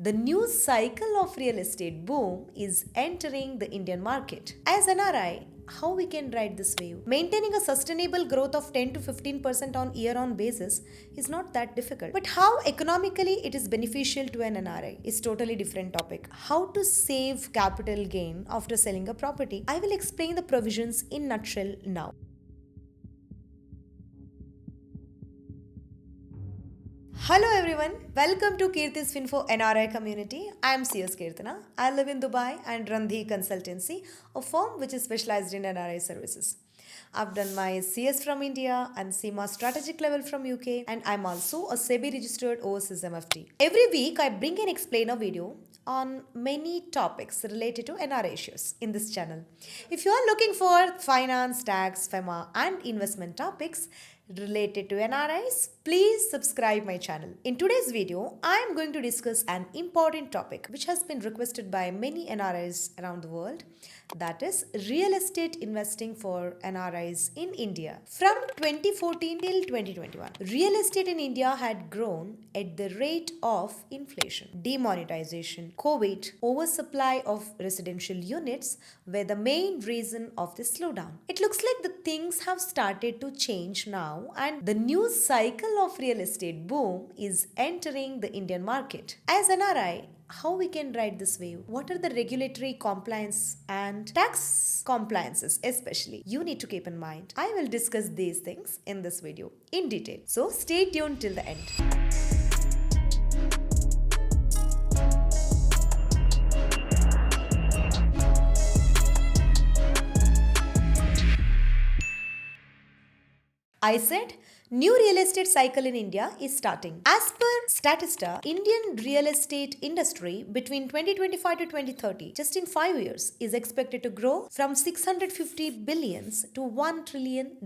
The new cycle of real estate boom is entering the Indian market. As NRI, how we can ride this wave? Maintaining a sustainable growth of 10 to 15% on year-on basis is not that difficult. But how economically it is beneficial to an NRI is totally different topic. How to save capital gain after selling a property? I will explain the provisions in nutshell now. Hello everyone, welcome to Keerthi's FinFo NRI community. I am CS Keerthana. I live in Dubai and run the consultancy, a firm which is specialized in NRI services. I've done my CS from India and CMA strategic level from UK, and I'm also a SEBI registered overseas MFT. Every week I bring and explain a video on many topics related to NRI issues in this channel. If you are looking for finance, tax, FEMA and investment topics related to NRIs, please subscribe my channel. In today's video, I am going to discuss an important topic which has been requested by many NRIs around the world, that is real estate investing for NRIs in India. From 2014 till 2021, real estate in India had grown at the rate of inflation. Demonetization, COVID, oversupply of residential units were the main reason of this slowdown. It looks like the things have started to change now, and the new cycle of real estate boom is entering the Indian market. As NRI, how we can ride this wave? What are the regulatory compliance and tax compliances especially you need to keep in mind? I will discuss these things in this video in detail. So stay tuned till the end. I said new real estate cycle in India is starting. As per Statista, Indian real estate industry between 2025 to 2030, just in 5 years, is expected to grow from 650 billions to $1 trillion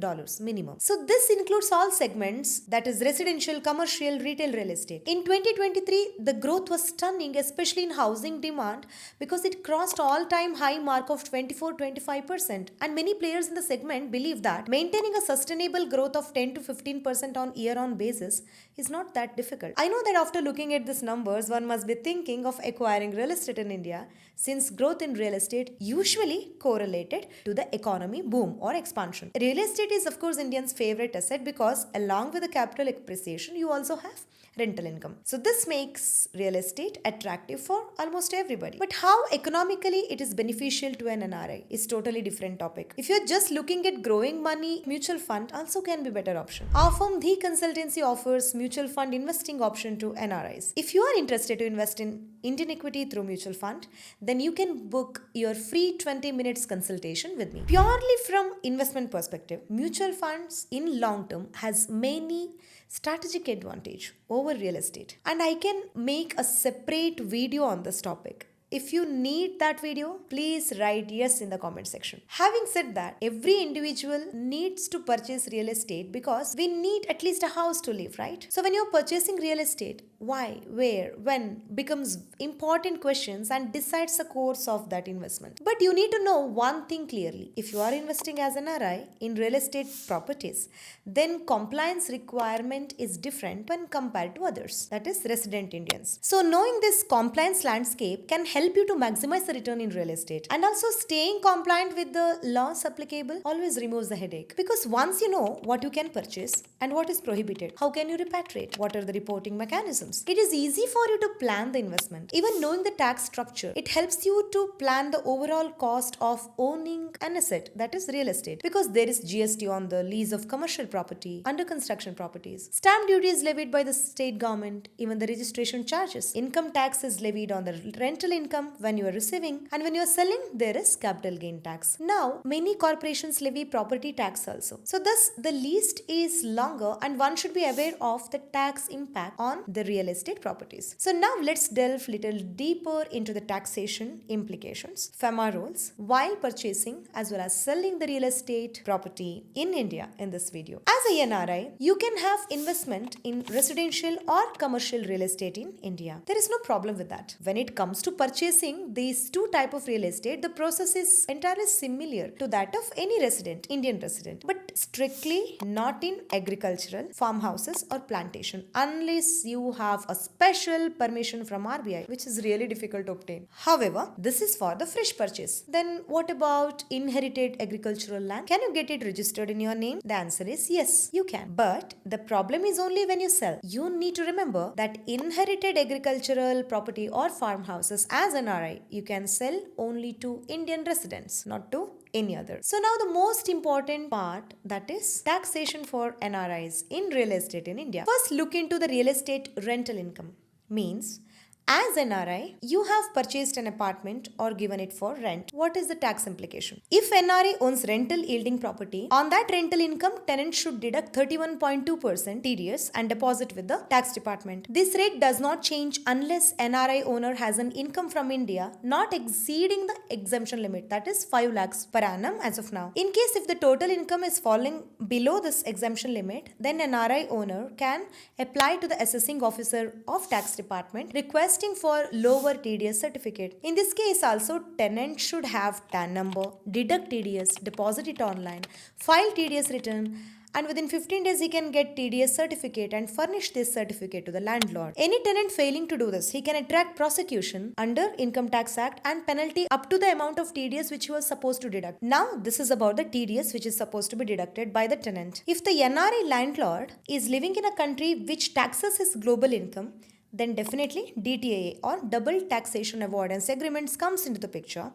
minimum. So this includes all segments, that is residential, commercial, retail real estate. In 2023, the growth was stunning, especially in housing demand, because it crossed all-time high mark of 24-25%. And many players in the segment believe that maintaining a sustainable growth of 10 to 15% on year-on basis is not that difficult. I know that after looking at these numbers, one must be thinking of acquiring real estate in India, since growth in real estate usually correlated to the economy boom or expansion. Real estate is of course Indians' favorite asset because along with the capital appreciation, you also have rental income. So this makes real estate attractive for almost everybody. But how economically it is beneficial to an NRI is totally different topic. If you're just looking at growing money, mutual fund also can be better option. Our firm The Consultancy offers mutual fund investing option to NRIs. If you are interested to invest in Indian equity through mutual fund, then you can book your free 20 minutes consultation with me. Purely from investment perspective, mutual funds in long term has many strategic advantage over real estate, and I can make a separate video on this topic. If you need that video, please write yes in the comment section. Having said that, every individual needs to purchase real estate because we need at least a house to live, right? So when you're purchasing real estate, why, where, when becomes important questions and decides the course of that investment. But you need to know one thing clearly. If you are investing as an RI in real estate properties, then compliance requirement is different when compared to others, that is resident Indians. So knowing this compliance landscape can help you to maximize the return in real estate, and also staying compliant with the laws applicable always removes the headache, because once you know what you can purchase and what is prohibited, how can you repatriate, what are the reporting mechanisms, it is easy for you to plan the investment. Even knowing the tax structure, it helps you to plan the overall cost of owning an asset, that is real estate, because there is GST on the lease of commercial property, under construction properties, stamp duty is levied by the state government, even the registration charges, income tax is levied on the rental income when you are receiving, and when you are selling, there is capital gain tax. Now, many corporations levy property tax also. So thus, the list is longer and one should be aware of the tax impact on the real estate properties. So now let's delve little deeper into the taxation implications, FEMA rules, while purchasing as well as selling the real estate property in India in this video. As a NRI, you can have investment in residential or commercial real estate in India. There is no problem with that. When it comes to purchasing these two type of real estate, the process is entirely similar to that of any resident, Indian resident, but strictly not in agricultural farmhouses or plantation, unless you have have a special permission from RBI, which is really difficult to obtain. However, this is for the fresh purchase. Then what about inherited agricultural land? Can you get it registered in your name? The answer is yes, you can. But the problem is only when you sell. You need to remember that inherited agricultural property or farmhouses as NRI, you can sell only to Indian residents, not to any other. So now the most important part, that is taxation for NRIs in real estate in India. First, look into the real estate rental income. Means, as NRI, you have purchased an apartment or given it for rent. What is the tax implication? If NRI owns rental yielding property, on that rental income, tenant should deduct 31.2% TDS and deposit with the tax department. This rate does not change unless NRI owner has an income from India not exceeding the exemption limit, that is 5 lakhs per annum as of now. In case if the total income is falling below this exemption limit, then NRI owner can apply to the assessing officer of tax department requesting for lower TDS certificate. In this case also, tenant should have TAN number, deduct TDS, deposit it online, file TDS return, and within 15 days he can get TDS certificate and furnish this certificate to the landlord. Any tenant failing to do this, he can attract prosecution under Income Tax Act and penalty up to the amount of TDS which he was supposed to deduct. Now this is about the TDS which is supposed to be deducted by the tenant. If the NRI landlord is living in a country which taxes his global income, then definitely DTAA or double taxation avoidance agreements comes into the picture,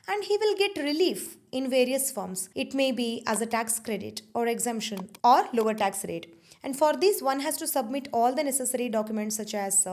and he will get relief in various forms. It may be as a tax credit or exemption or lower tax rate. And for this, one has to submit all the necessary documents such as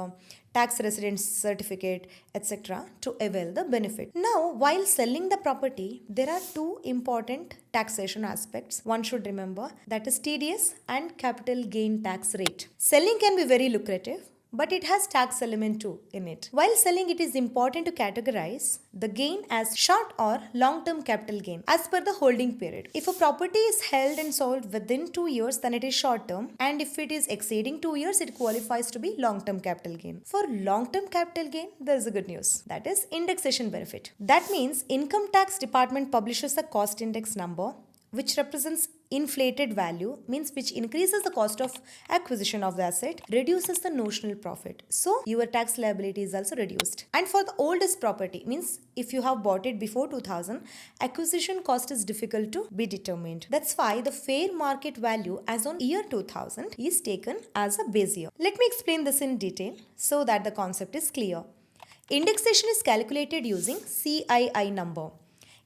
tax residence certificate, etc. to avail the benefit. Now, while selling the property, there are two important taxation aspects one should remember, that is TDS and capital gain tax rate. Selling can be very lucrative, but it has tax element too in it. While selling, it is important to categorize the gain as short or long-term capital gain as per the holding period. If a property is held and sold within 2 years, then it is short-term, and if it is exceeding 2 years, it qualifies to be long-term capital gain. For long-term capital gain, there is a good news, that is indexation benefit. That means Income Tax Department publishes a cost index number which represents inflated value, means which increases the cost of acquisition of the asset, reduces the notional profit. So your tax liability is also reduced. And for the oldest property, means if you have bought it before 2000, acquisition cost is difficult to be determined. That's why the fair market value as on year 2000 is taken as a base year. Let me explain this in detail so that the concept is clear. Indexation is calculated using CII number.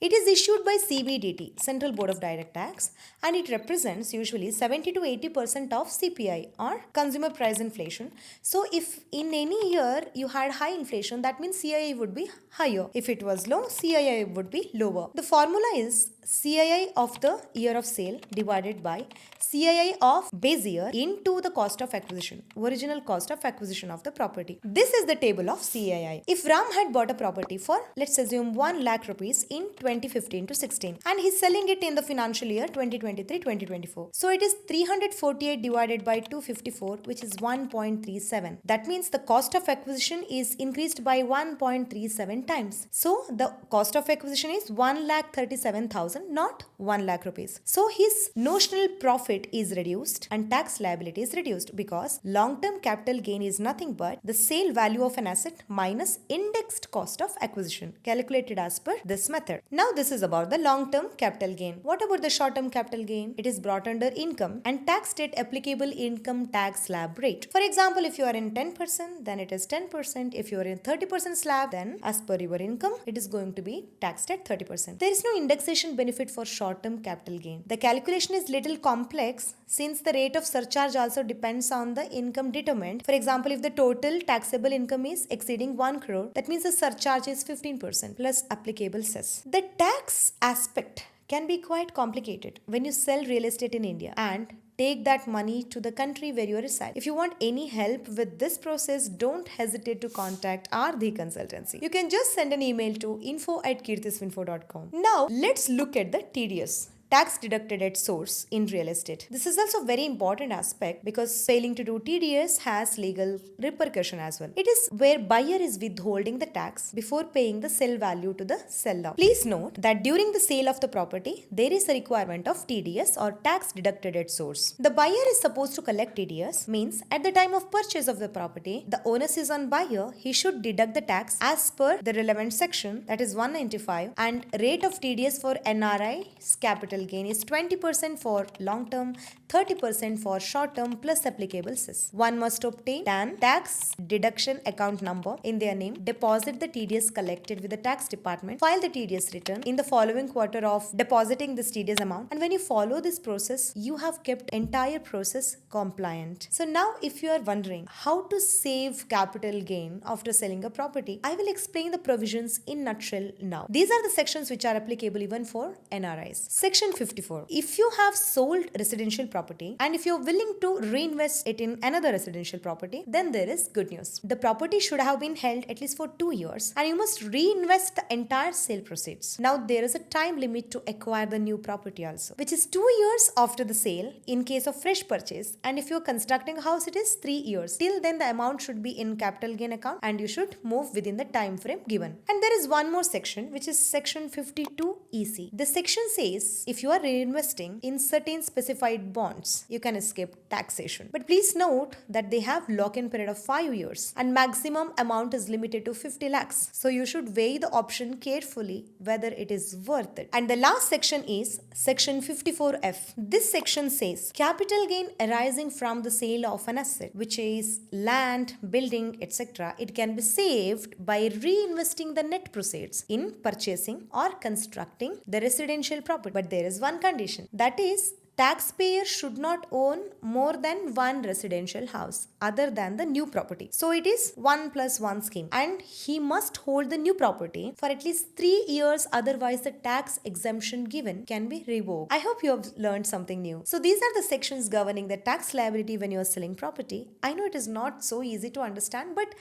It is issued by CBDT, Central Board of Direct Tax, and it represents usually 70 to 80% of CPI or consumer price inflation. So if in any year you had high inflation, that means CII would be higher. If it was low, CII would be lower. The formula is CII of the year of sale divided by CII of base year into the cost of acquisition, original cost of acquisition of the property. This is the table of CII. If Ram had bought a property for, let's assume 1 lakh rupees in 2015 to 16, and he's selling it in the financial year 2023-2024. So it is 348 divided by 254, which is 1.37. That means the cost of acquisition is increased by 1.37 times. So the cost of acquisition is 1,37,000, not 1 lakh rupees. So his notional profit is reduced and tax liability is reduced because long-term capital gain is nothing but the sale value of an asset minus indexed cost of acquisition, calculated as per this method. Now this is about the long-term capital gain. What about the short-term capital gain? It is brought under income and taxed at applicable income tax slab rate. For example, if you are in 10%, then it is 10%. If you are in 30% slab, then as per your income, it is going to be taxed at 30%. There is no indexation benefit for short-term capital gain. The calculation is little complex since the rate of surcharge also depends on the income determined. For example, if the total taxable income is exceeding 1 crore, that means the surcharge is 15% plus applicable cess. The tax aspect can be quite complicated when you sell real estate in India and take that money to the country where you reside. If you want any help with this process, don't hesitate to contact the consultancy. You can just send an email to info@keerthisfinfo.com. Now, let's look at the TDS, tax deducted at source in real estate. This is also a very important aspect because failing to do TDS has legal repercussion as well. It is where buyer is withholding the tax before paying the sell value to the seller. Please note that during the sale of the property, there is a requirement of TDS or tax deducted at source. The buyer is supposed to collect TDS, means at the time of purchase of the property, the onus is on buyer. He should deduct the tax as per the relevant section, that is 195, and rate of TDS for NRIs capital gain is 20% for long term, 30% for short term plus applicable cess. One must obtain TAN tax deduction account number in their name, deposit the TDS collected with the tax department, file the TDS return in the following quarter of depositing this TDS amount, and when you follow this process, you have kept entire process compliant. So now if you are wondering how to save capital gain after selling a property, I will explain the provisions in nutshell now. These are the sections which are applicable even for NRIs. Section 54. If you have sold residential property and if you're willing to reinvest it in another residential property, then there is good news. The property should have been held at least for 2 years and you must reinvest the entire sale proceeds. Now there is a time limit to acquire the new property also, which is 2 years after the sale in case of fresh purchase, and if you're constructing a house it is 3 years. Till then the amount should be in capital gain account and you should move within the time frame given. And there is one more section which is section 52 EC. The section says if you are reinvesting in certain specified bonds, you can escape taxation. But please note that they have lock-in period of 5 years and maximum amount is limited to 50 lakhs. So you should weigh the option carefully whether it is worth it. And the last section is section 54F. This section says capital gain arising from the sale of an asset, which is land, building, etc. It can be saved by reinvesting the net proceeds in purchasing or constructing the residential property. But there is one condition, that is taxpayer should not own more than one residential house other than the new property. So it is 1+1 scheme and he must hold the new property for at least 3 years, otherwise the tax exemption given can be revoked. I hope you have learned something new. So these are the sections governing the tax liability when you are selling property. I know it is not so easy to understand, but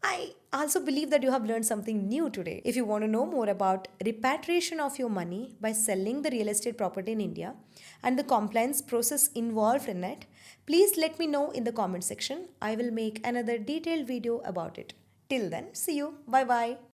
I also believe that you have learned something new today. If you want to know more about repatriation of your money by selling the real estate property in India and the compliance process involved in it, please let me know in the comment section. I will make another detailed video about it. Till then, see you. Bye bye.